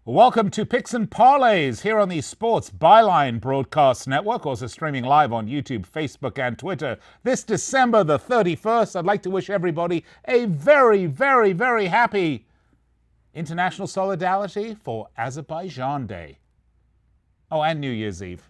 Welcome to Picks and Parlays here on the Sports Byline Broadcast Network, also streaming live on YouTube, Facebook, and Twitter. This December the 31st, I'd like to wish everybody a very, very, very happy International Solidarity for Azerbaijan Day. Oh, and New Year's Eve.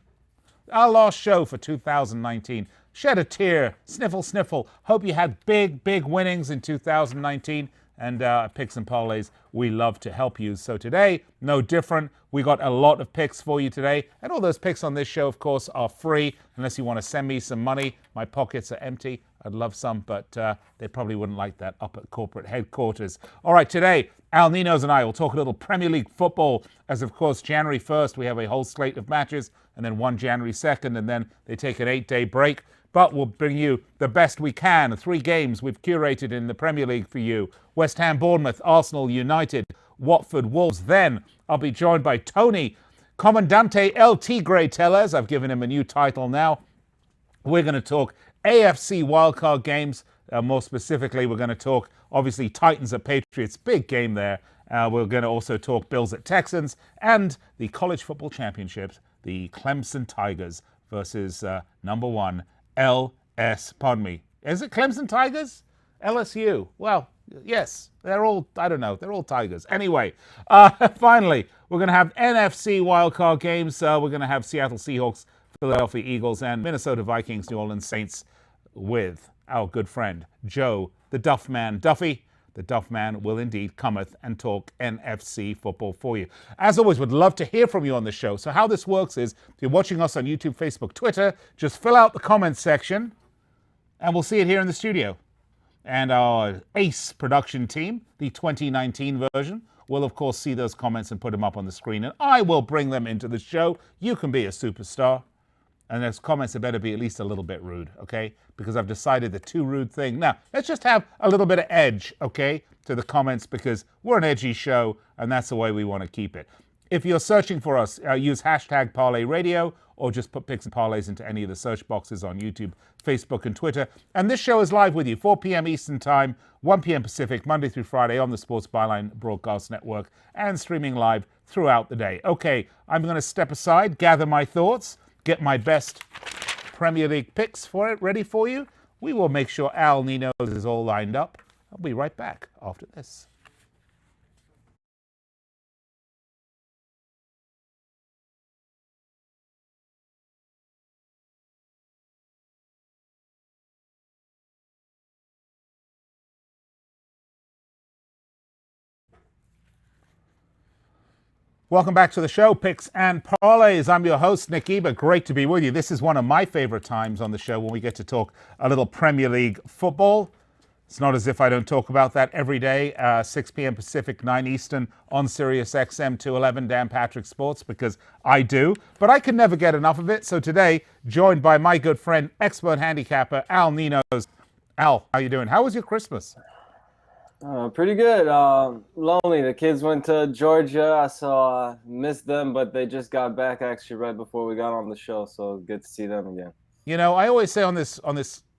Our last show for 2019. Shed a tear, sniffle, sniffle. Hope you had big, big winnings in 2019. And Picks and Parlays, we love to help you. So today, no different. We got a lot of picks for you today. And all those picks on this show, of course, are free. Unless you want to send me some money. My pockets are empty. I'd love some, but they probably wouldn't like that up at corporate headquarters. All right, today, Ninos and I will talk a little Premier League football. As, of course, January 1st, we have a whole slate of matches. And then one January 2nd. And then they take an 8-day break. But we'll bring you the best we can. The 3 games we've curated in the Premier League for you. West Ham, Bournemouth, Arsenal, United, Watford, Wolves. Then I'll be joined by Tony Comandante El Tigre Tellez. I've given him a new title now. We're going to talk AFC wildcard games. More specifically, we're going to talk, obviously, Titans at Patriots. Big game there. We're going to also talk Bills at Texans. And the College Football Championships, the Clemson Tigers versus number 1 Is it Clemson Tigers? LSU. Well, yes, they're all, I don't know, they're all Tigers. Anyway, finally, we're going to have NFC wildcard games. We're going to have Seattle Seahawks, Philadelphia Eagles, and Minnesota Vikings, New Orleans Saints with our good friend, Joe, the Duff Man Duffy. The Duff Man will indeed cometh and talk NFC football for you. As always, would love to hear from you on the show. So how this works is, if you're watching us on YouTube, Facebook, Twitter, just fill out the comments section, and we'll see it here in the studio. And our ace production team, the 2019 version, will of course see those comments and put them up on the screen. And I will bring them into the show. You can be a superstar. And those comments had better be at least a little bit rude, okay? Because I've decided the too rude thing. Now, let's just have a little bit of edge, okay, to the comments, because we're an edgy show, and that's the way we want to keep it. If you're searching for us, use hashtag Parlay Radio, or just put Picks and Parlays into any of the search boxes on YouTube, Facebook, and Twitter. And this show is live with you, 4 p.m. Eastern Time, 1 p.m. Pacific, Monday through Friday on the Sports Byline Broadcast Network, and streaming live throughout the day. Okay, I'm going to step aside, gather my thoughts, get my best Premier League picks for it ready for you. We will make sure Al Ninos is all lined up. I'll be right back after this. Welcome back to the show, Picks and Parlays. I'm your host, Nick Geber. Great to be with you. This is one of my favorite times on the show when we get to talk a little Premier League football. It's not as if I don't talk about that every day, 6 p.m. Pacific, 9 Eastern on Sirius XM 211, Dan Patrick Sports, because I do. But I can never get enough of it. So today, joined by my good friend, expert handicapper, Al Ninos. Al, how you doing? How was your Christmas? Pretty good. Lonely. The kids went to Georgia, so missed them, but they just got back actually right before we got on the show, so good to see them again. You know, I always say on this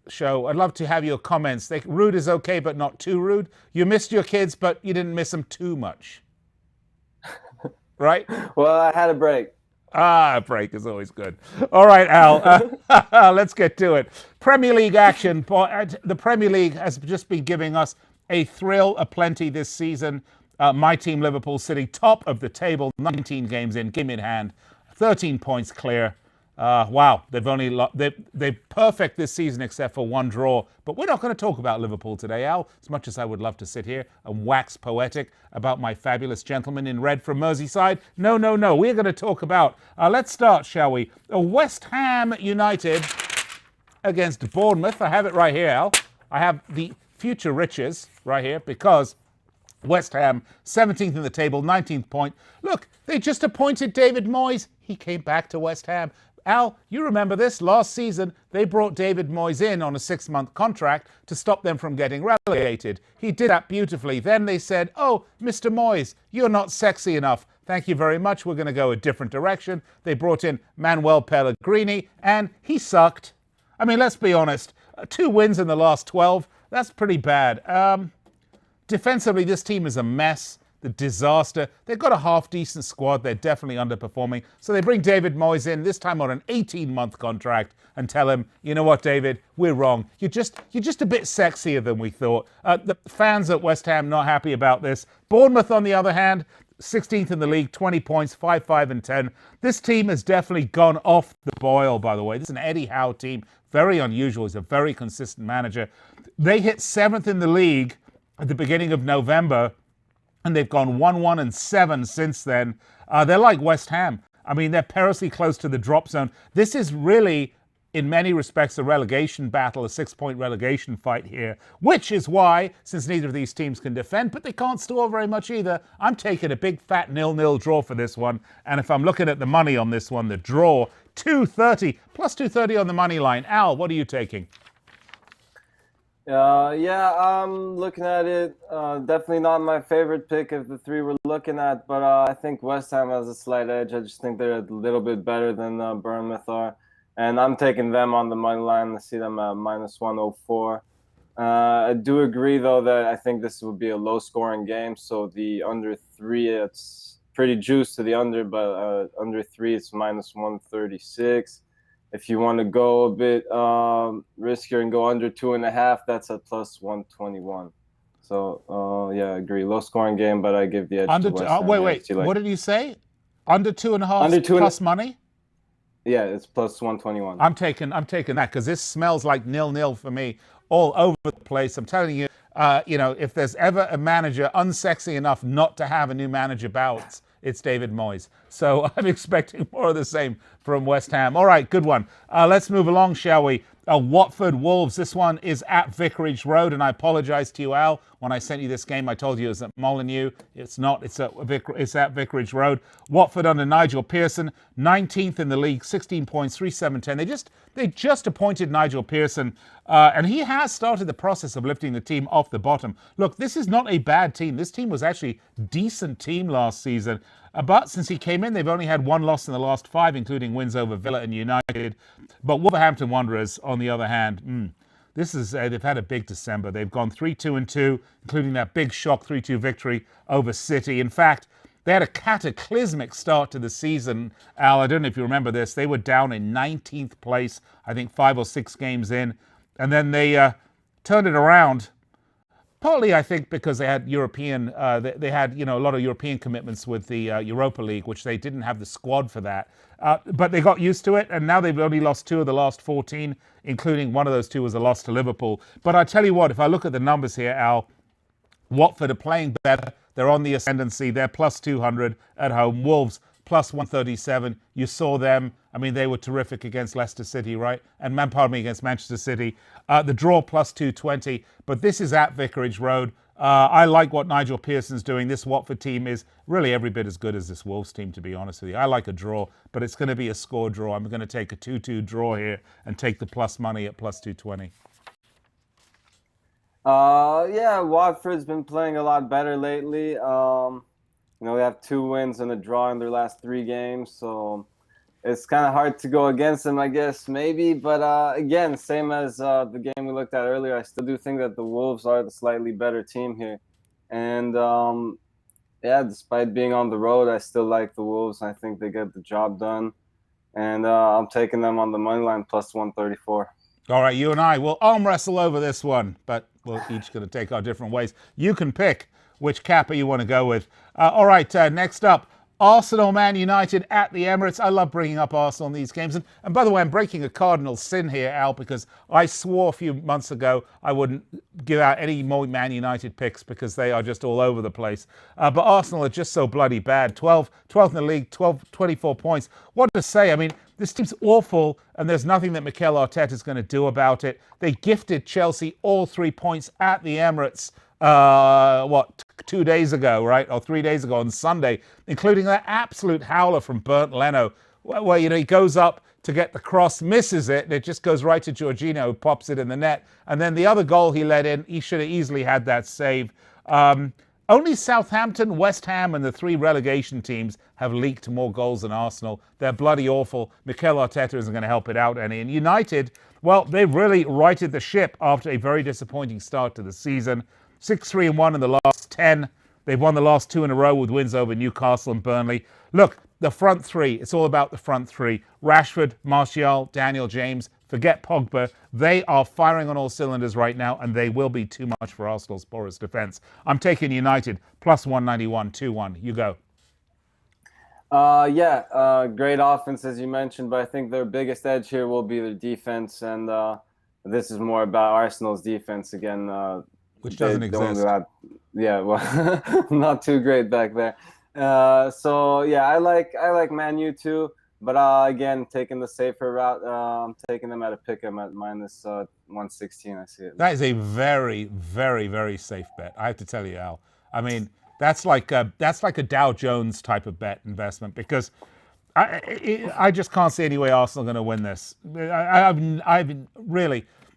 show, I'd love to have your comments. Rude is okay, but not too rude. You missed your kids, but you didn't miss them too much. Right? Well, I had a break. A break is always good. All right, Al, let's get to it. Premier League action. The Premier League has just been giving us a thrill aplenty this season. My team, Liverpool, sitting top of the table, 19 games in, game in hand, 13 points clear. Wow, they're perfect this season except for one draw. But we're not going to talk about Liverpool today, Al, as much as I would love to sit here and wax poetic about my fabulous gentleman in red from Merseyside. No. We're going to talk about, let's start, shall we? West Ham United against Bournemouth. I have it right here, Al. I have the future riches right here because West Ham, 17th in the table, 19th point. Look, they just appointed David Moyes. He came back to West Ham. Al, you remember this? Last season, they brought David Moyes in on a 6-month contract to stop them from getting relegated. He did that beautifully. Then they said, oh, Mr. Moyes, you're not sexy enough. Thank you very much. We're going to go a different direction. They brought in Manuel Pellegrini, and he sucked. I mean, let's be honest. 2 wins in the last 12. That's pretty bad. Defensively, this team is a mess. the disaster. They've got a half-decent squad. They're definitely underperforming. So they bring David Moyes in, this time on an 18-month contract, and tell him, you know what, David, we're wrong. You're just a bit sexier than we thought. The fans at West Ham not happy about this. Bournemouth, on the other hand, 16th in the league, 20 points, 5-5-10. This team has definitely gone off the boil, by the way. This is an Eddie Howe team. Very unusual. He's a very consistent manager. They hit 7th in the league at the beginning of November, and they've gone 1-1-7 since then. They're like West Ham. I mean, they're perilously close to the drop zone. This is really, in many respects, a relegation battle, a 6-point relegation fight here, which is why, since neither of these teams can defend, but they can't score very much either, I'm taking a big fat 0-0 draw for this one. And if I'm looking at the money on this one, the draw, 230, plus 230 on the money line. Al, what are you taking? Yeah, I'm looking at it. Definitely not my favorite pick of the three we're looking at, but I think West Ham has a slight edge. I just think they're a little bit better than Bournemouth are. And I'm taking them on the money line. I see them at minus 104. I do agree, though, that I think this would be a low-scoring game. So the under 3, it's pretty juiced to the under, but under 3, it's minus 136. If you want to go a bit riskier and go under 2.5, that's at plus 121. So, yeah, I agree. Low-scoring game, but I give the edge to West Ham. Wait. What did you say? Under 2.5 plus money? Yeah, it's plus 121. I'm taking that because this smells like 0-0 for me all over the place. I'm telling you, if there's ever a manager unsexy enough not to have a new manager bounce, it's David Moyes. So I'm expecting more of the same from West Ham. All right, good one. Let's move along, shall we? Watford Wolves. This one is at Vicarage Road, and I apologize to you, Al. When I sent you this game, I told you it was at Molineux. It's not. It's at Vicarage Road. Watford under Nigel Pearson, 19th in the league, 16 points, 3-7-10. They just appointed Nigel Pearson, and he has started the process of lifting the team off the bottom. Look, this is not a bad team. This team was actually a decent team last season. But since he came in, they've only had one loss in the last 5, including wins over Villa and United. But Wolverhampton Wanderers, on the other hand, they've had a big December. They've gone 3-2-2, including that big shock 3-2 victory over City. In fact, they had a cataclysmic start to the season. Al, I don't know if you remember this. They were down in 19th place, I think 5 or 6 games in. And then they turned it around. Partly, I think, because they had European, they had a lot of European commitments with the Europa League, which they didn't have the squad for that. But they got used to it, and now they've only lost 2 of the last 14, including one of those 2 was a loss to Liverpool. But I tell you what, if I look at the numbers here, Al, Watford are playing better. They're on the ascendancy. They're plus 200 at home. Wolves plus 137. You saw them. I mean, they were terrific against Leicester City, right? And against Manchester City. The draw plus 220. But this is at Vicarage Road. I like what Nigel Pearson's doing. This Watford team is really every bit as good as this Wolves team, to be honest with you. I like a draw, but it's going to be a score draw. I'm going to take a 2-2 draw here and take the plus money at plus 220. Yeah, Watford's been playing a lot better lately. They have 2 wins and a draw in their last 3 games, so it's kind of hard to go against them, I guess, maybe. But again, same as the game we looked at earlier, I still do think that the Wolves are the slightly better team here. And, despite being on the road, I still like the Wolves. I think they get the job done. And I'm taking them on the money line plus 134. All right, you and I will arm wrestle over this one, but we're each going to take our different ways. You can pick which capper you want to go with. All right, next up, Arsenal Man United at the Emirates. I love bringing up Arsenal in these games. And by the way, I'm breaking a cardinal sin here, Al, because I swore a few months ago I wouldn't give out any more Man United picks because they are just all over the place. But Arsenal are just so bloody bad. 12th in the league, 24 points. What to say? I mean, this team's awful, and there's nothing that Mikel Arteta is going to do about it. They gifted Chelsea all 3 points at the Emirates, 2 days ago, right? Or 3 days ago on Sunday, including that absolute howler from Bernd Leno, where, he goes up to get the cross, misses it, and it just goes right to Jorginho, who pops it in the net. And then the other goal he let in, he should have easily had that save. Only Southampton, West Ham, and the 3 relegation teams have leaked more goals than Arsenal. They're bloody awful. Mikel Arteta isn't going to help it out any. And United, well, they've really righted the ship after a very disappointing start to the season. 6-3-1 in the last 10. They've won the last 2 in a row with wins over Newcastle and Burnley. Look, the front three, it's all about the front three. Rashford, Martial, Daniel James, forget Pogba. They are firing on all cylinders right now, and they will be too much for Arsenal's porous defence. I'm taking United, plus 191, 2-1. You go. Great offense, as you mentioned, but I think their biggest edge here will be their defense, and this is more about Arsenal's defense again. Which doesn't exist. Not too great back there. I like Man U too, but again, taking the safer route, I'm taking them at a pick 'em at minus 116. I see it. That is a very, very, very safe bet. I have to tell you, Al. I mean, that's like a Dow Jones type of bet investment, because I just can't see any way Arsenal are going to win this.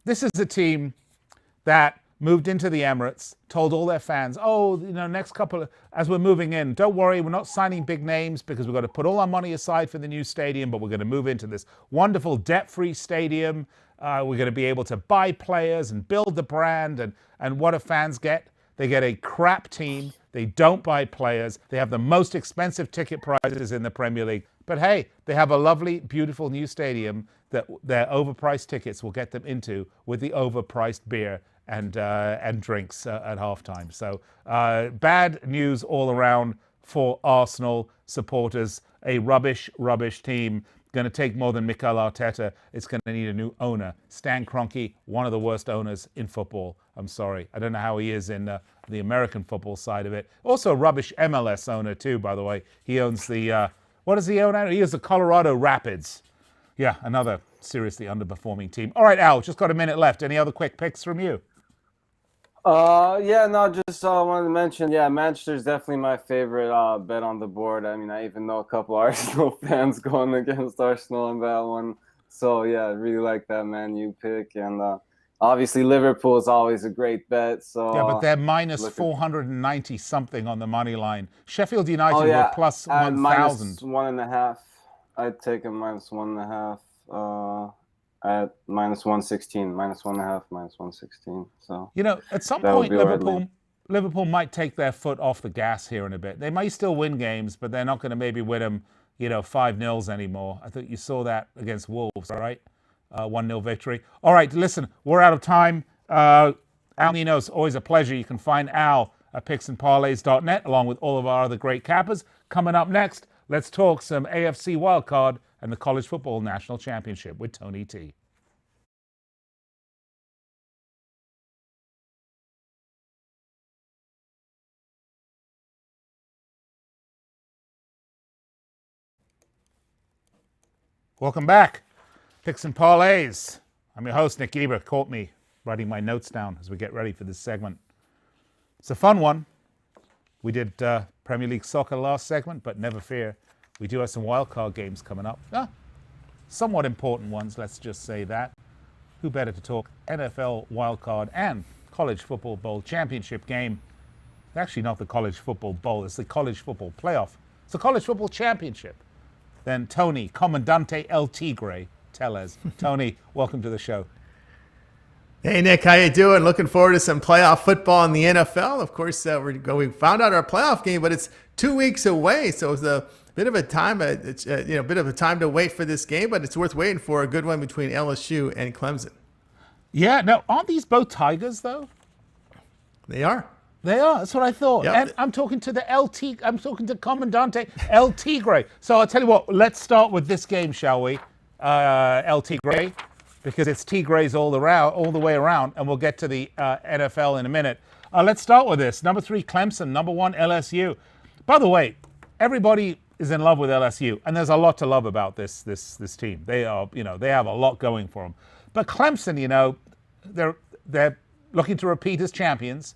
This is a team that moved into the Emirates, told all their fans, next couple of, as we're moving in, don't worry, we're not signing big names because we've got to put all our money aside for the new stadium, but we're going to move into this wonderful debt-free stadium. We're going to be able to buy players and build the brand. And what do fans get? They get a crap team. They don't buy players. They have the most expensive ticket prices in the Premier League. But hey, they have a lovely, beautiful new stadium that their overpriced tickets will get them into with the overpriced beer and drinks at halftime. So bad news all around for Arsenal supporters. A rubbish team. Going to take more than Mikel Arteta. It's going to need a new owner. Stan Kroenke, one of the worst owners in football. I'm sorry. I don't know how he is in the American football side of it. Also a rubbish MLS owner too, by the way. He owns the, what does he own now? He owns the Colorado Rapids. Yeah, another seriously underperforming team. All right, Al, just got a minute left. Any other quick picks from you? Just wanted to mention, Manchester's definitely my favorite bet on the board. I mean, I even know a couple Arsenal fans going against Arsenal on that one. So, I really like that Man U pick. And obviously, Liverpool is always a great bet. So yeah, but they're minus 490 something on the money line. Sheffield United were plus 1,000. Minus 1.5. I'd take a minus 1.5. At minus 116, minus 1.5, minus 116. So at some point, Liverpool might take their foot off the gas here in a bit. They may still win games, but they're not going to maybe win them, 5-0 anymore. I think you saw that against Wolves, right? 1-0 victory. All right, listen, we're out of time. Al Ninos, always a pleasure. You can find Al at picksandparlays.net along with all of our other great cappers. Coming up next, let's talk some AFC wildcard and the College Football National Championship with Tony T. Welcome back. Picks and Parlays. I'm your host, Nick Geber. Caught me writing my notes down as we get ready for this segment. It's a fun one. We did Premier League soccer last segment, but never fear. We do have some wildcard games coming up. Somewhat important ones, let's just say that. Who better to talk NFL wildcard and College Football Bowl championship game? It's actually not the College Football Bowl, it's the College Football Playoff. It's the College Football Championship. Then Tony, Comandante El Tigre, Tellez. Tony, welcome to the show. Hey, Nick, how you doing? Looking forward to some playoff football in the NFL. Of course, we found out our playoff game, but it's 2 weeks away, so it's a bit of a time, to wait for this game, but it's worth waiting for. A good one between LSU and Clemson. Yeah, no, aren't these both Tigers though? They are. They are. That's what I thought. Yep. And I'm talking to I'm talking to Comandante El Tigre. So I'll tell you what. Let's start with this game, shall we? El Tigre, because it's Tigres all the way around, and we'll get to the NFL in a minute. Let's start with this. Number 3, Clemson. Number 1, LSU. By the way, everybody is in love with LSU, and there's a lot to love about this team. They are, they have a lot going for them. But Clemson, they're looking to repeat as champions.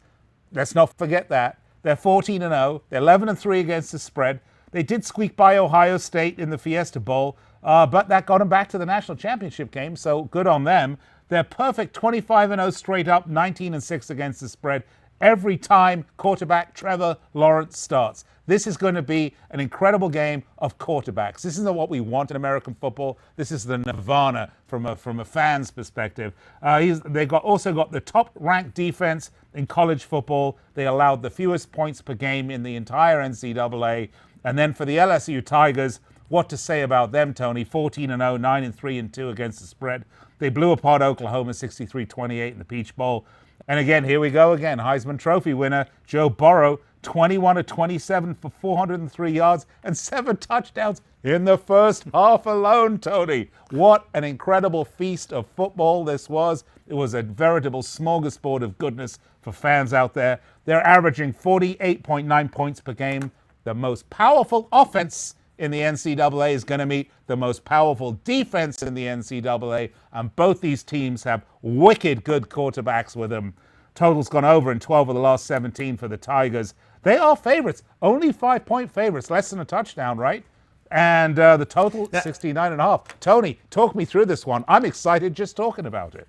Let's not forget that. They're 14-0. They're 11-3 against the spread. They did squeak by Ohio State in the Fiesta Bowl, but that got them back to the national championship game, so good on them. They're perfect 25-0 straight up, 19-6 against the spread, every time quarterback Trevor Lawrence starts. This is going to be an incredible game of quarterbacks. This isn't what we want in American football. This is the nirvana from a fan's perspective. They also got the top-ranked defense in college football. They allowed the fewest points per game in the entire NCAA. And then for the LSU Tigers, what to say about them, Tony? 14-0, 9-3-2 against the spread. They blew apart Oklahoma 63-28 in the Peach Bowl. And again, here we go again. Heisman Trophy winner Joe Burrow, 21-27 for 403 yards and 7 touchdowns in the first half alone, Tony. What an incredible feast of football this was. It was a veritable smorgasbord of goodness for fans out there. They're averaging 48.9 points per game. The most powerful offense in the NCAA is going to meet the most powerful defense in the NCAA, and both these teams have wicked good quarterbacks with them. Total's gone over in 12 of the last 17 for the Tigers. They are favorites, only 5-point favorites, less than a touchdown, right? And the total, 69.5. Tony, talk me through this one. I'm excited just talking about it.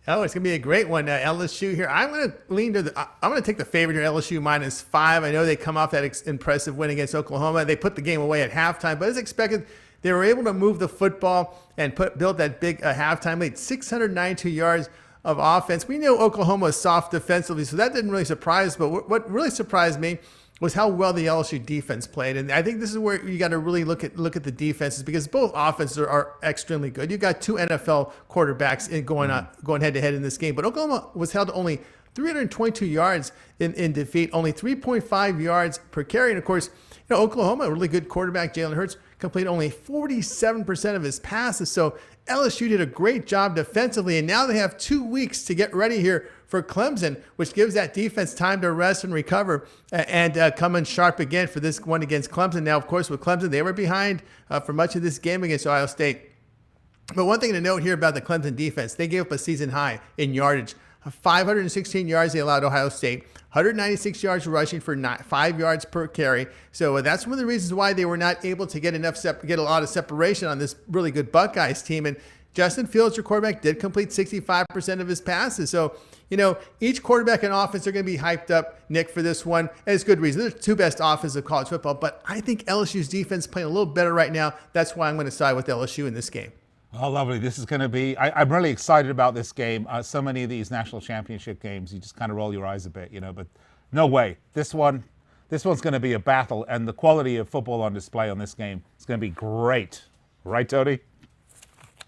Oh, it's going to be a great one. LSU here. I'm going to take the favorite here, LSU -5. I know they come off that impressive win against Oklahoma. They put the game away at halftime, but as expected, they were able to move the football and build that big halftime lead. 692 yards of offense. We knew Oklahoma was soft defensively, so that didn't really surprise us. But what really surprised me was how well the LSU defense played. And I think this is where you got to really look at the defenses, because both offenses are extremely good. You got 2 NFL quarterbacks going head to head in this game, but Oklahoma was held to only 322 yards in defeat, only 3.5 yards per carry. And of course, Oklahoma, a really good quarterback, Jalen Hurts, completed only 47% of his passes. So LSU did a great job defensively, and now they have 2 weeks to get ready here for Clemson, which gives that defense time to rest and recover and come in sharp again for this one against Clemson. Now, of course, with Clemson, they were behind for much of this game against Ohio State. But one thing to note here about the Clemson defense, they gave up a season high in yardage. 516 yards they allowed Ohio State, 196 yards rushing for 5 yards per carry. So that's one of the reasons why they were not able to get a lot of separation on this really good Buckeyes team. And Justin Fields, your quarterback, did complete 65% of his passes. So, each quarterback and offense are going to be hyped up, Nick, for this one. And it's good reason. They're the 2 best offenses of college football. But I think LSU's defense is playing a little better right now. That's why I'm going to side with LSU in this game. Oh, lovely. This is going to be, I'm really excited about this game. So many of these national championship games, you just kind of roll your eyes a bit, but no way. This one's going to be a battle, and the quality of football on display on this game is going to be great. Right, Tony?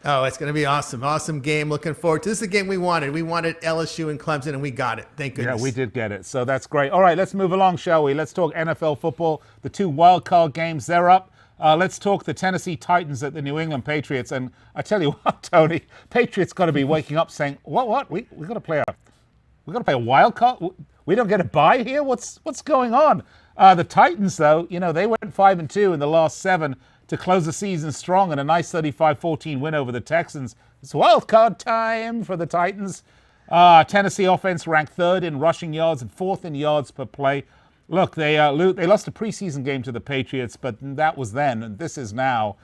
Oh, it's going to be awesome. Awesome game. Looking forward to this. Is the game we wanted. We wanted LSU and Clemson, and we got it. Thank goodness. Yeah, we did get it. So that's great. All right, let's move along, shall we? Let's talk NFL football. The 2 wild card games, they're up. Let's talk the Tennessee Titans at the New England Patriots. And I tell you what, Tony, Patriots got to be waking up saying, what? We got to play a wild card? We don't get a bye here? What's going on? The Titans, though, they went 5-2 in the last 7 to close the season strong, and a nice 35-14 win over the Texans. It's wild card time for the Titans. Tennessee offense ranked 3rd in rushing yards and 4th in yards per play. Look, they lost a preseason game to the Patriots, but that was then, and this is now.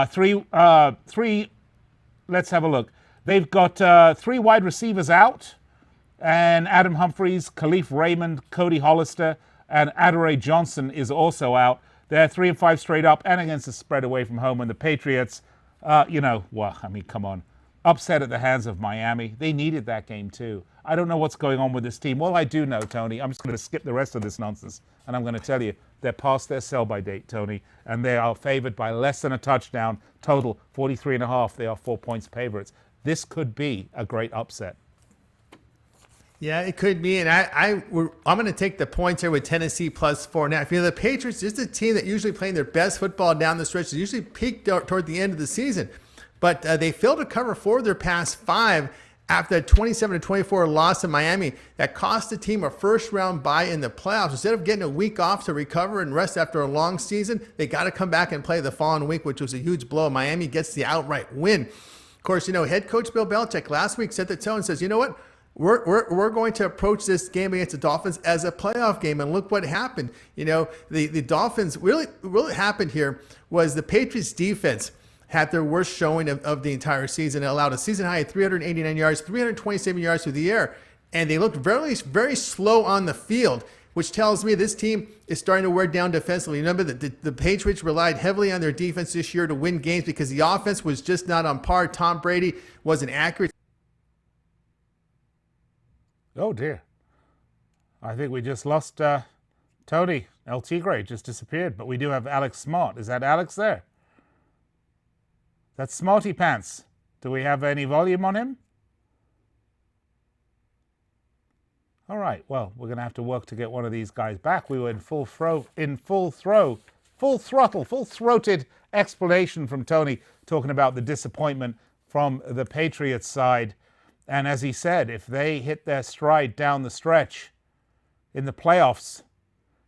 Three. Let's have a look. They've got 3 wide receivers out, and Adam Humphries, Khalif Raymond, Cody Hollister, and Adoree Johnson is also out. They're 3-5 straight up and against the spread away from home. And the Patriots, come on. Upset at the hands of Miami. They needed that game too. I don't know what's going on with this team. Well, I do know, Tony. I'm just going to skip the rest of this nonsense. And I'm going to tell you, they're past their sell-by date, Tony. And they are favored by less than a touchdown. Total 43.5. They are 4 points favorites. This could be a great upset. Yeah, it could be, and I'm going to take the points here with Tennessee +4. Now, the Patriots is a team that usually playing their best football down the stretch. They usually peak toward the end of the season, but they failed to cover 4 of their past 5 after a 27-24 loss in Miami that cost the team a first-round bye in the playoffs. Instead of getting a week off to recover and rest after a long season, they got to come back and play the following week, which was a huge blow. Miami gets the outright win. Of course, head coach Bill Belichick last week set the tone and says, you know what? We're going to approach this game against the Dolphins as a playoff game, and look what happened. The Dolphins, really what happened here was the Patriots defense had their worst showing of the entire season. It allowed a season high of 389 yards, 327 yards through the air. and they looked very, very slow on the field, which tells me this team is starting to wear down defensively. Remember that the Patriots relied heavily on their defense this year to win games because the offense was just not on par. Tom Brady wasn't accurate. Oh, dear. I think we just lost Tony. El Tigre just disappeared, but we do have Alex Smart. Is that Alex there? That's Smarty Pants. Do we have any volume on him? All right, well, we're going to have to work to get one of these guys back. We were in full-throated explanation from Tony, talking about the disappointment from the Patriots side. And as he said, if they hit their stride down the stretch in the playoffs,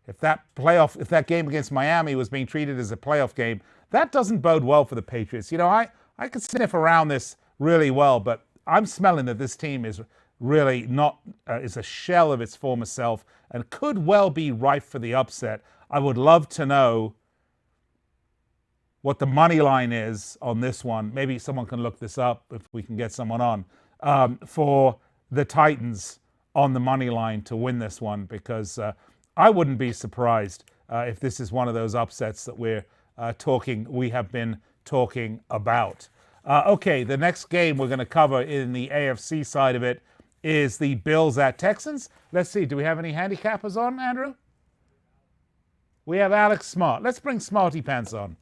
if that game against Miami was being treated as a playoff game, that doesn't bode well for the Patriots. You know, I could sniff around this really well, but I'm smelling that this team is really not, is a shell of its former self and could well be ripe for the upset. I would love to know what the money line is on this one. Maybe someone can look this up if we can get someone on, for the Titans on the money line to win this one, because I wouldn't be surprised if this is one of those upsets that we have been talking about. Okay, the next game we're going to cover in the AFC side of it is the Bills at Texans. Let's see, do we have any handicappers on, Andrew? We have Alex Smart. Let's bring Smarty Pants on.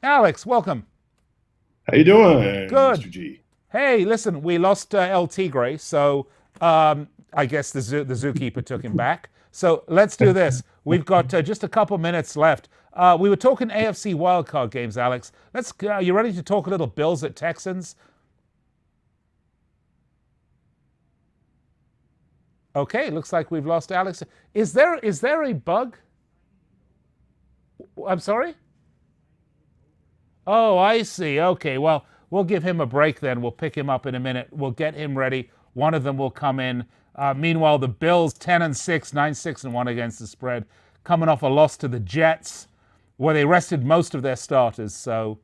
Alex, welcome. How you doing, Good. Mr. G? Hey, listen, we lost El Tigre, so I guess the zookeeper took him back. So let's do this. We've got just a couple minutes left. We were talking AFC wildcard games, Alex. You ready to talk a little Bills at Texans? Okay, looks like we've lost Alex. Is there a bug? I'm sorry? Oh, I see. Okay, well, we'll give him a break then. We'll pick him up in a minute. We'll get him ready. One of them will come in. Meanwhile, the Bills 10-6, 9-6-1 against the spread, coming off a loss to the Jets, where they rested most of their starters. So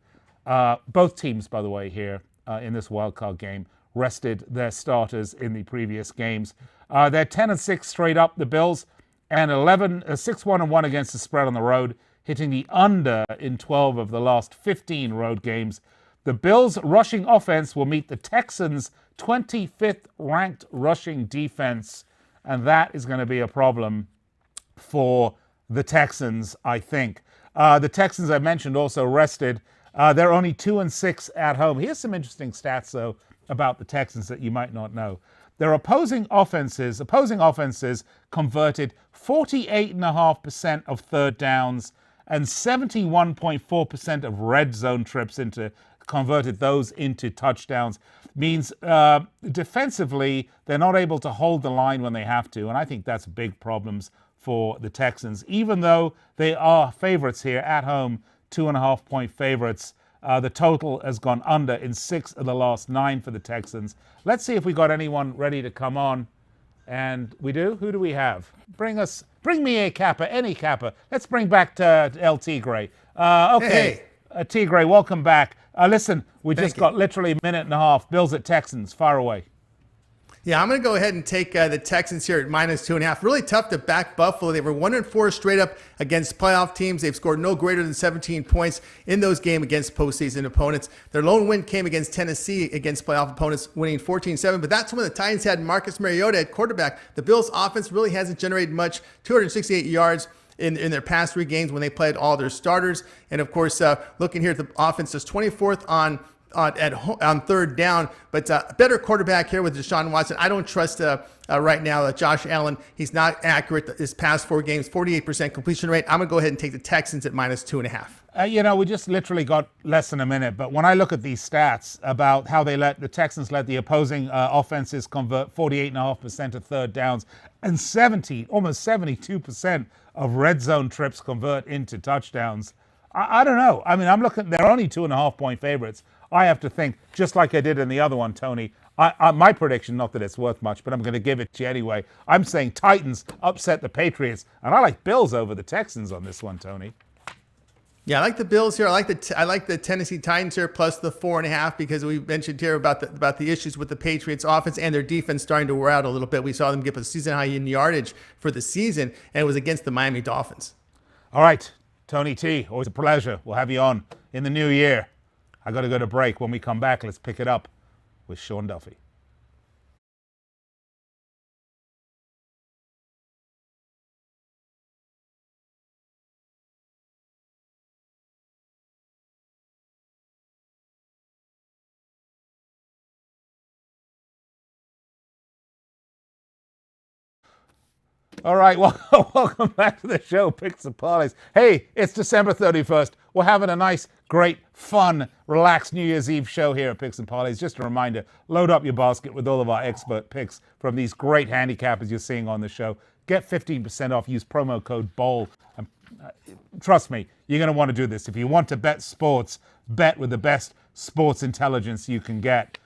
both teams, by the way, here in this wildcard game, rested their starters in the previous games. They're 10-6 straight up, the Bills, and 6-1-1 against the spread on the road, hitting the under in 12 of the last 15 road games. The Bills' rushing offense will meet the Texans' 25th ranked rushing defense, and that is going to be a problem for the Texans, I think. The Texans, I mentioned, also rested. They're only 2-6 at home. Here's some interesting stats, though, about the Texans that you might not know. Their opposing offenses converted 48.5% of third downs and 71.4% of red zone trips converted those into touchdowns. Means defensively, they're not able to hold the line when they have to, and I think that's big problems for the Texans. Even though they are favorites here at home, 2.5-point favorites, the total has gone under in 6 of the last 9 for the Texans. Let's see if we got anyone ready to come on. And we do? Who do we have? Bring me a Kappa, any Kappa. Let's bring back to El Tigre. Okay, hey. Tigre, welcome back. Listen, we just got literally a minute and a half. Bills at Texans, far away. Yeah, I'm going to go ahead and take the Texans here at -2.5. Really tough to back Buffalo. They were 1-4 straight up against playoff teams. They've scored no greater than 17 points in those games against postseason opponents. Their lone win came against Tennessee against playoff opponents, winning 14-7. But that's when the Titans had Marcus Mariota at quarterback. The Bills' offense really hasn't generated much. 268 yards in their past 3 games when they played all their starters. And of course, looking here at the offense, is 24th on third down, but a better quarterback here with Deshaun Watson. I don't trust right now Josh Allen. He's not accurate his past 4 games, 48% completion rate. I'm going to go ahead and take the Texans at -2.5. We just literally got less than a minute, but when I look at these stats about how the Texans let the opposing offenses convert 48.5% of third downs and almost 72% of red zone trips convert into touchdowns, I don't know. I mean, I'm looking, they're only 2.5-point favorites. I have to think, just like I did in the other one, Tony, my prediction, not that it's worth much, but I'm going to give it to you anyway. I'm saying Titans upset the Patriots, and I like Bills over the Texans on this one, Tony. Yeah, I like the Bills here. I like the Tennessee Titans here plus the 4.5 because we mentioned here about the issues with the Patriots offense and their defense starting to wear out a little bit. We saw them get a season high in yardage for the season, and it was against the Miami Dolphins. All right, Tony T, always a pleasure. We'll have you on in the new year. I got to go to break. When we come back, let's pick it up with Sean Duffy. All right, well, welcome back to the show, Picks and Parlays. Hey, it's December 31st. We're having a nice, great, fun, relaxed New Year's Eve show here at Picks and Parlays. Just a reminder, load up your basket with all of our expert picks from these great handicappers you're seeing on the show. Get 15% off. Use promo code BOWL. And, trust me, you're going to want to do this. If you want to bet sports, bet with the best sports intelligence you can get.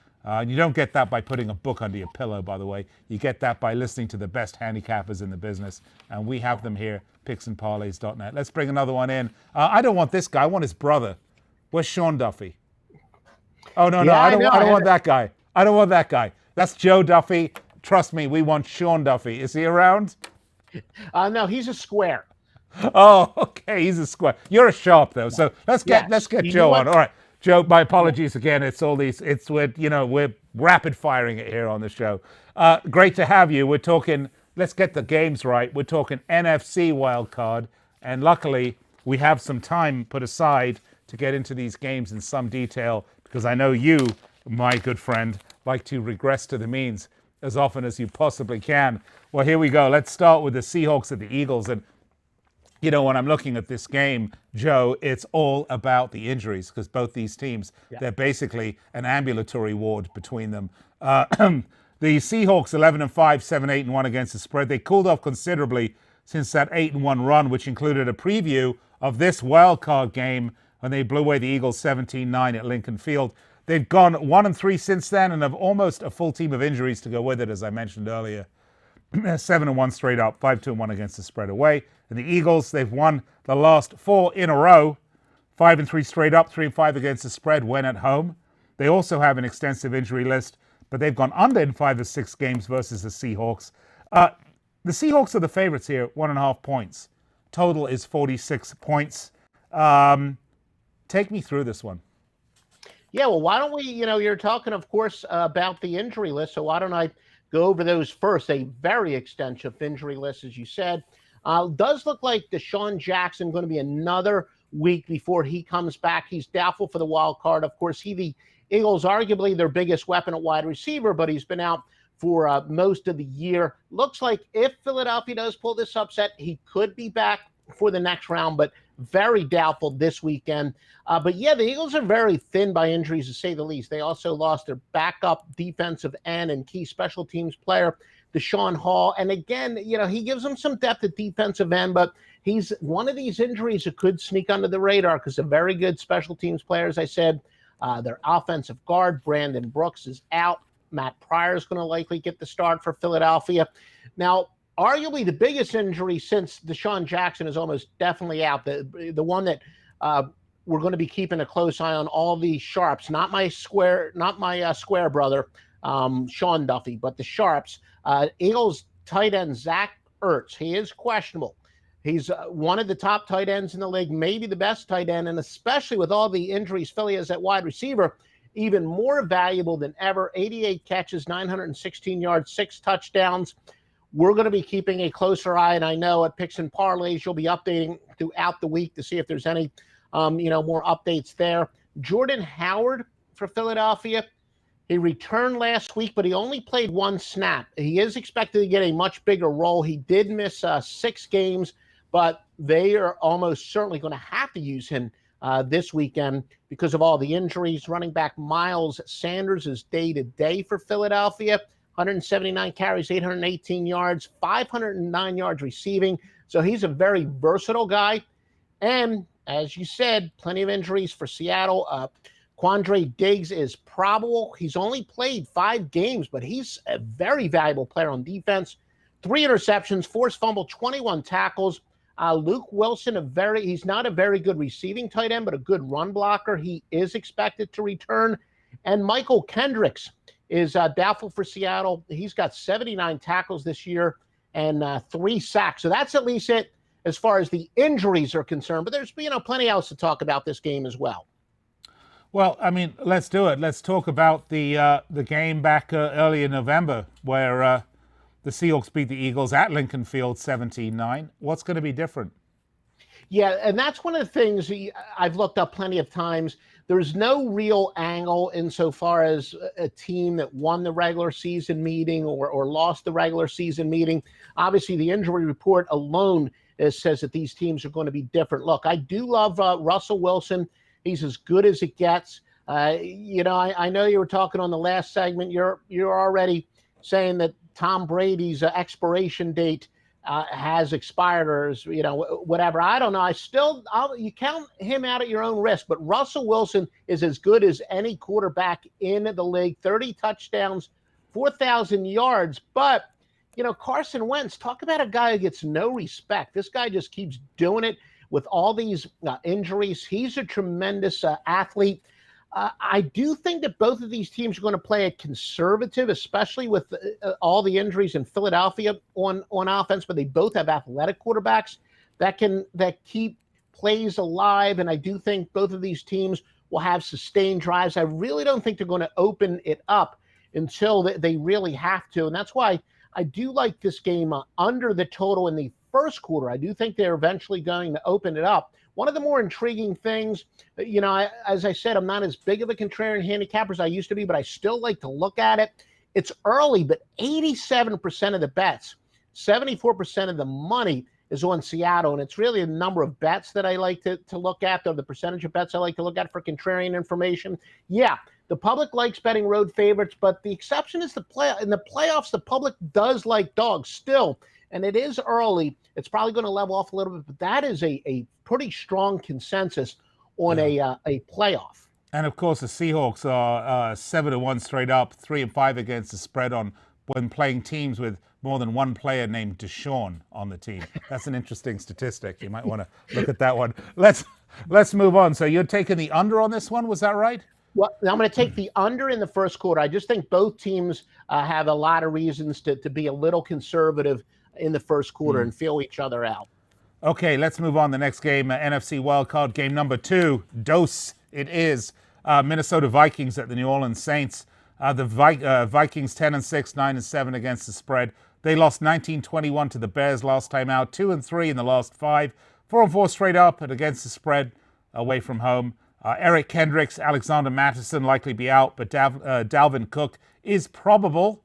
You don't get that by putting a book under your pillow, by the way. You get that by listening to the best handicappers in the business. And we have them here, picksandparlays.net. Let's bring another one in. I don't want this guy. I want his brother. Where's Sean Duffy? Oh, no, Yeah, I don't want that guy. I don't want that guy. That's Joe Duffy. Trust me, we want Sean Duffy. Is he around? No, he's a square. Oh, okay. He's a square. You're a sharp, though. So let's get You Joe know on. what? All right. Joe, my apologies again. It's all these. We're rapid firing it here on the show. Great to have you. We're talking. Let's get the games right. We're talking NFC wild card, and luckily we have some time put aside to get into these games in some detail because I know you, my good friend, like to regress to the means as often as you possibly can. Well, here we go. Let's start with the Seahawks and the Eagles. And you know, when I'm looking at this game, Joe, it's all about the injuries because both these teams, they're basically an ambulatory ward between them. The Seahawks 11-5, 7-8-1 against the spread. They cooled off considerably since that 8-1 run, which included a preview of this wild card game when they blew away the Eagles 17-9 at Lincoln Field. They've gone 1-3 since then and have almost a full team of injuries to go with it, as I mentioned earlier. 7-1 straight up, 5-2-1 against the spread away. And the Eagles, they've won the last 4 in a row, 5-3 straight up, 3-5 against the spread when at home. They also have an extensive injury list, but they've gone under in 5 of 6 games versus the Seahawks. The Seahawks are the favorites here, 1.5 points. Total is 46 points. Take me through this one. Yeah, well, why don't we, you're talking, of course, about the injury list, so why don't I go over those first? A very extensive injury list, as you said. Does look like Deshaun Jackson going to be another week before he comes back. He's doubtful for the wild card. Of course, the Eagles, arguably their biggest weapon at wide receiver, but he's been out for most of the year. Looks like if Philadelphia does pull this upset, he could be back for the next round, but very doubtful this weekend. But yeah, the Eagles are very thin by injuries, to say the least. They also lost their backup defensive end and key special teams player, Deshaun Hall. And again, he gives them some depth at defensive end, but he's one of these injuries that could sneak under the radar because a very good special teams player, as I said. Their offensive guard, Brandon Brooks, is out. Matt Pryor is going to likely get the start for Philadelphia. Now, arguably the biggest injury since Deshaun Jackson is almost definitely out, the one that we're going to be keeping a close eye on, all the sharps, not my square brother, Sean Duffy, but the sharps. Eagles tight end Zach Ertz, he is questionable. He's one of the top tight ends in the league, maybe the best tight end, and especially with all the injuries Philly has at wide receiver, even more valuable than ever. 88 catches, 916 yards, 6 touchdowns. We're going to be keeping a closer eye, and I know at Picks and Parlays you'll be updating throughout the week to see if there's any, more updates there. Jordan Howard for Philadelphia. He returned last week, but he only played 1 snap. He is expected to get a much bigger role. He did miss 6 games, but they are almost certainly going to have to use him this weekend because of all the injuries. Running back Miles Sanders is day-to-day for Philadelphia. 179 carries, 818 yards, 509 yards receiving. So he's a very versatile guy. And as you said, plenty of injuries for Seattle. Quandre Diggs is probable. He's only played 5 games, but he's a very valuable player on defense. 3 interceptions, forced fumble, 21 tackles. Luke Wilson, he's not a very good receiving tight end, but a good run blocker. He is expected to return. And Michael Kendricks is doubtful for Seattle. He's got 79 tackles this year and 3 sacks. So that's at least it as far as the injuries are concerned. But there's plenty else to talk about this game as well. Well, I mean, let's do it. Let's talk about the game back early in November where the Seahawks beat the Eagles at Lincoln Field 17-9. What's going to be different? Yeah, and that's one of the things I've looked up plenty of times. There's no real angle insofar as a team that won the regular season meeting or lost the regular season meeting. Obviously, the injury report alone says that these teams are going to be different. Look, I do love Russell Wilson. He's as good as it gets. I know you were talking on the last segment. You're already saying that Tom Brady's expiration date has expired, or is, whatever. I don't know. You count him out at your own risk. But Russell Wilson is as good as any quarterback in the league. 30 touchdowns, 4,000 yards. But Carson Wentz, talk about a guy who gets no respect. This guy just keeps doing it with all these injuries. He's a tremendous athlete. I do think that both of these teams are going to play it conservative, especially with all the injuries in Philadelphia on offense, but they both have athletic quarterbacks that keep plays alive. And I do think both of these teams will have sustained drives. I really don't think they're going to open it up until they really have to. And that's why I do like this game under the total in the first quarter. I do think they're eventually going to open it up. One of the more intriguing things, as I said, I'm not as big of a contrarian handicapper as I used to be, but I still like to look at it. It's early, but 87% of the bets, 74% of the money is on Seattle, and it's really a number of bets that I like to look at, or the percentage of bets I like to look at for contrarian information. Yeah, the public likes betting road favorites, but the exception is in the playoffs, the public does like dogs still. And it is early. It's probably going to level off a little bit, but that is a pretty strong consensus on a playoff. And of course, the Seahawks are 7-1 straight up, 3-5 against the spread when playing teams with more than one player named Deshaun on the team. That's an interesting statistic. You might want to look at that one. Let's move on. So you're taking the under on this one, was that right? Well, I'm going to take the under in the first quarter. I just think both teams have a lot of reasons to be a little conservative in the first quarter and feel each other out. Okay, let's move on. The next game, NFC wildcard game number 2. Dose it is. Minnesota Vikings at the New Orleans Saints. The Vikings 10-6, 9-7 against the spread. They lost 19-21 to the Bears last time out. 2-3 in the last 5. 4-4 straight up and against the spread away from home. Eric Kendricks, Alexander Mattison likely be out, but Dalvin Cook is probable.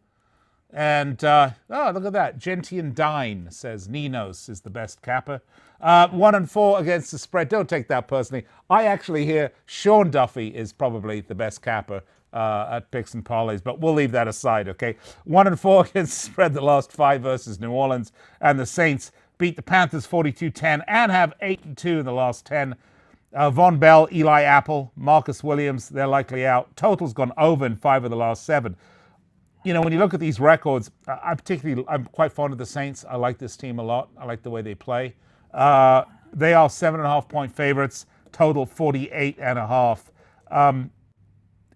And, look at that. Gentian Dine says Ninos is the best capper. 1-4 against the spread. Don't take that personally. I actually hear Sean Duffy is probably the best capper at picks and parlays, but we'll leave that aside, okay? 1-4 against the spread the last 5 versus New Orleans. And the Saints beat the Panthers 42-10 and have 8-2 in the last 10. Von Bell, Eli Apple, Marcus Williams, they're likely out. Total's gone over in 5 of the last 7. When you look at these records, I'm quite fond of the Saints. I like this team a lot. I like the way they play. They are 7.5-point favorites. Total 48.5.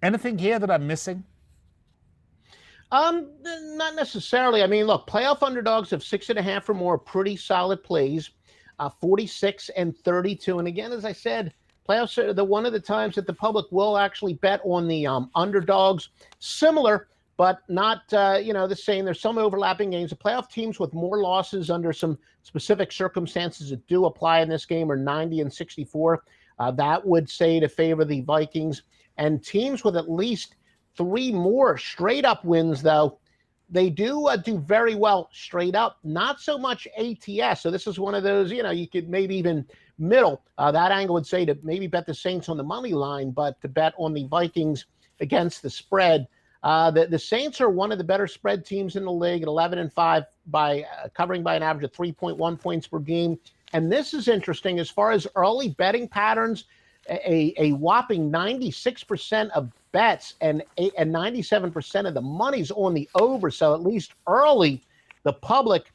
Anything here that I'm missing? Not necessarily. I mean, look, playoff underdogs of 6.5 or more, pretty solid plays. 46 and 32. And again, as I said, playoffs are one of the times that the public will actually bet on the underdogs. Similar, but not the same. There's some overlapping games. The playoff teams with more losses under some specific circumstances that do apply in this game are 90 and 64. That would say to favor the Vikings. And teams with at least 3 more straight up wins, though, they do very well straight up. Not so much ATS. So this is one of those, you could maybe even middle. That angle would say to maybe bet the Saints on the money line, but to bet on the Vikings against the spread. The Saints are one of the better spread teams in the league at 11-5 by covering by an average of 3.1 points per game. And this is interesting as far as early betting patterns. A whopping 96% of bets and 97% of the money's on the over. So at least early, the public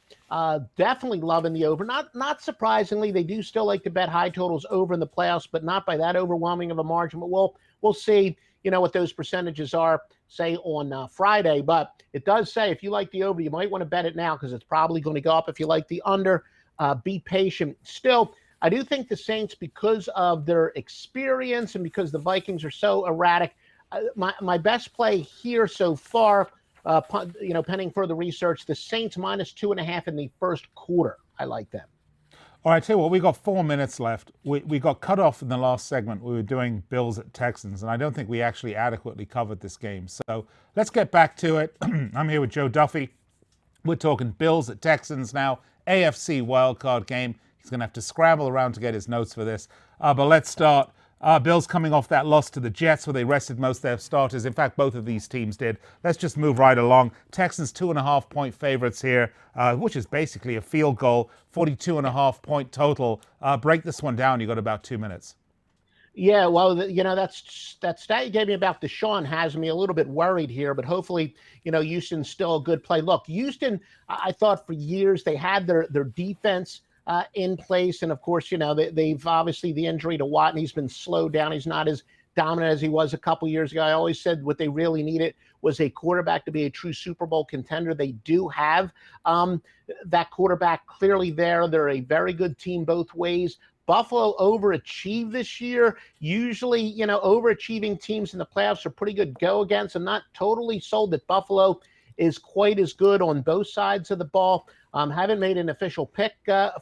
Definitely loving the over. Not surprisingly, they do still like to bet high totals over in the playoffs, but not by that overwhelming of a margin. But we'll see, what those percentages are, say, on Friday. But it does say if you like the over, you might want to bet it now because it's probably going to go up. If you like the under, be patient. Still, I do think the Saints, because of their experience and because the Vikings are so erratic, my best play here so far, pending further research, the Saints -2.5 in the first quarter. I like them. All right, tell you what, we got 4 minutes left. We got cut off in the last segment. We were doing Bills at Texans, and I don't think we actually adequately covered this game. So let's get back to it. I'm here with Joe Duffy. We're talking Bills at Texans now, AFC wildcard game. He's going to have to scramble around to get his notes for this. But let's start. Bills coming off that loss to the Jets where they rested most of their starters. In fact, both of these teams did. Let's just move right along. Texans 2.5-point favorites here, which is basically a field goal. 42.5-point total. Break this one down. You got about 2 minutes. Yeah, well, that stat you gave me about Deshaun has me a little bit worried here, but hopefully, Houston's still a good play. Look, Houston, I thought for years they had their defense in place. And of course, they've obviously the injury to Watt, and he's been slowed down. He's not as dominant as he was a couple years ago. I always said what they really needed was a quarterback to be a true Super Bowl contender. They do have that quarterback clearly there. They're a very good team both ways. Buffalo overachieved this year. Usually, overachieving teams in the playoffs are pretty good go against. I'm not totally sold that Buffalo is quite as good on both sides of the ball. Haven't made an official pick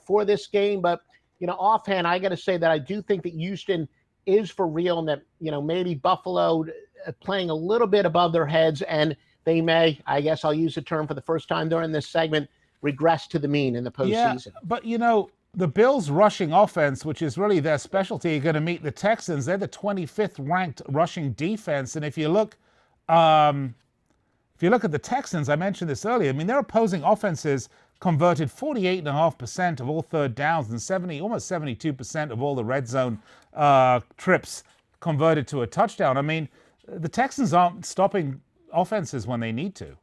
for this game, but, offhand, I got to say that I do think that Houston is for real and that, maybe Buffalo playing a little bit above their heads, and they may, I guess I'll use the term for the first time during this segment, regress to the mean in the postseason. Yeah, but, the Bills' rushing offense, which is really their specialty, are going to meet the Texans. They're the 25th ranked rushing defense. And if you look at the Texans, I mentioned this earlier, their opposing offenses converted 48.5% of all third downs and almost 72% of all the red zone trips converted to a touchdown. The Texans aren't stopping offenses when they need to.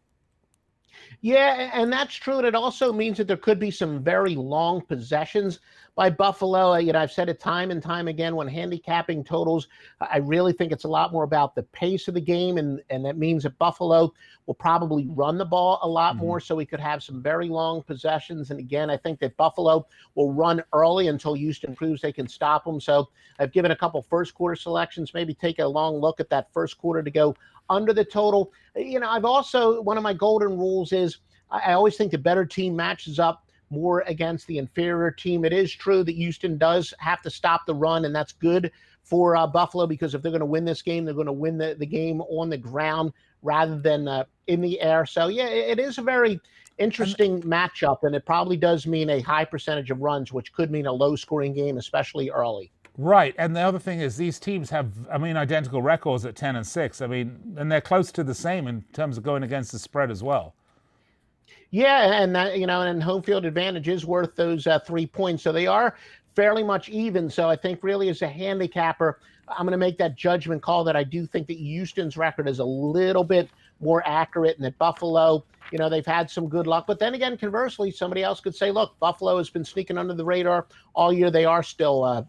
Yeah, and that's true. And it also means that there could be some very long possessions by Buffalo. I've said it time and time again when handicapping totals, I really think it's a lot more about the pace of the game. And that means that Buffalo will probably run the ball a lot more. So we could have some very long possessions. And again, I think that Buffalo will run early until Houston proves they can stop them. So I've given a couple first quarter selections, maybe take a long look at that first quarter to go under the total. I've also, one of my golden rules is I always think the better team matches up more against the inferior team. It is true that Houston does have to stop the run, and that's good for Buffalo because if they're going to win this game, they're going to win the game on the ground rather than in the air. So, yeah, it is a very interesting matchup, and it probably does mean a high percentage of runs, which could mean a low-scoring game, especially early. Right, and the other thing is these teams have, identical records at 10-6. And they're close to the same in terms of going against the spread as well. Yeah, and that, and home field advantage is worth those 3 points. So they are fairly much even. So I think really as a handicapper, I'm going to make that judgment call that I do think that Houston's record is a little bit more accurate and that Buffalo, they've had some good luck. But then again, conversely, somebody else could say, look, Buffalo has been sneaking under the radar all year. They are still, a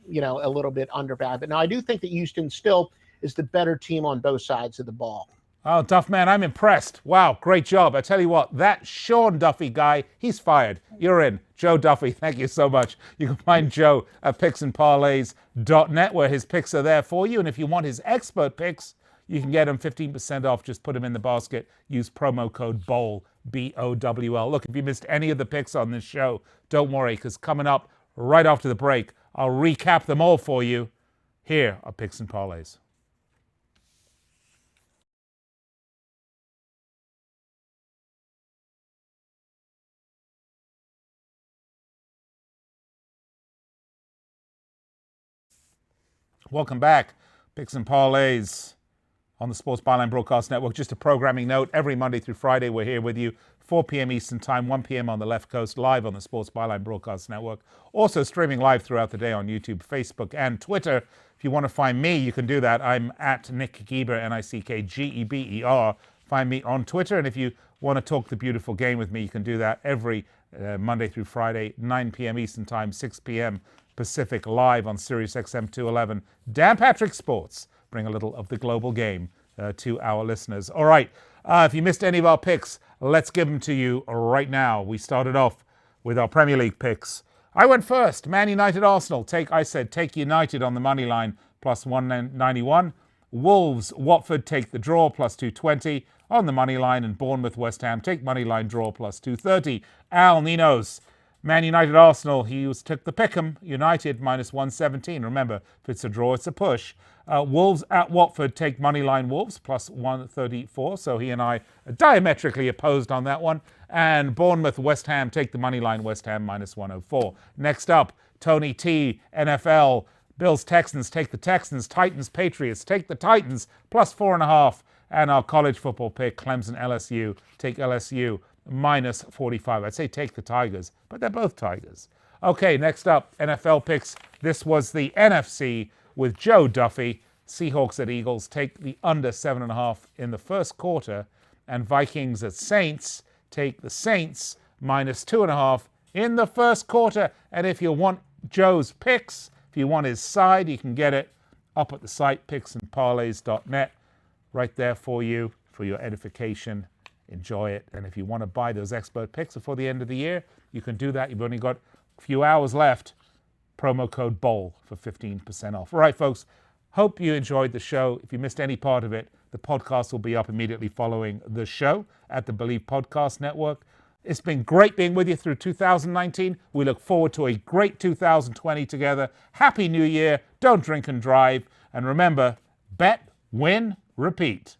little bit undervalued. But now I do think that Houston still is the better team on both sides of the ball. Oh, Duff, man, I'm impressed. Wow, great job. I tell you what, that Sean Duffy guy, he's fired. You're in. Joe Duffy, thank you so much. You can find Joe at picksandparlays.net where his picks are there for you. And if you want his expert picks, you can get them 15% off. Just put them in the basket. Use promo code BOWL, B-O-W-L. Look, if you missed any of the picks on this show, don't worry, because coming up right after the break, I'll recap them all for you. Here are Picks and Parlays. Welcome back. Picks and Parlays on the Sports Byline Broadcast Network. Just a programming note, every Monday through Friday, we're here with you, 4 p.m. Eastern Time, 1 p.m. on the left coast, live on the Sports Byline Broadcast Network. Also streaming live throughout the day on YouTube, Facebook, and Twitter. If you want to find me, you can do that. I'm at Nick Geber, Nickgeber. Find me on Twitter. And if you want to talk the beautiful game with me, you can do that every Monday through Friday, 9 p.m. Eastern Time, 6 p.m. Pacific, live on Sirius XM 211. Dan Patrick Sports. Bring a little of the global game to our listeners. All right, if you missed any of our picks, let's give them to you right now. We started off with our Premier League picks. I went first. Man United, Arsenal. I said take United on the money line, plus 191. Wolves, Watford, take the draw, plus 220 on the money line. And Bournemouth, West Ham, take money line draw, plus 230. Al, Ninos. Man United, Arsenal, took the pick'em. United, minus 117. Remember, if it's a draw, it's a push. Wolves at Watford, take money line Wolves, plus 134. So he and I are diametrically opposed on that one. And Bournemouth, West Ham, take the money line West Ham, minus 104. Next up, Tony T, NFL. Bills, Texans, take the Texans. Titans, Patriots, take the Titans, plus 4.5. And our college football pick, Clemson, LSU, take LSU, minus 45. I'd say take the Tigers, but they're both Tigers. Okay, next up, NFL picks. This was the NFC with Joe Duffy. Seahawks at Eagles, take the under 7.5 in the first quarter. And Vikings at Saints, take the Saints, minus 2.5 in the first quarter. And if you want Joe's picks, if you want his side, you can get it up at the site, picksandparlays.net, right there for you, for your edification. Enjoy it. And if you want to buy those expert picks before the end of the year, you can do that. You've only got a few hours left. Promo code BOWL for 15% off. All right, folks. Hope you enjoyed the show. If you missed any part of it, the podcast will be up immediately following the show at the Believe Podcast Network. It's been great being with you through 2019. We look forward to a great 2020 together. Happy New Year. Don't drink and drive. And remember, bet, win, repeat.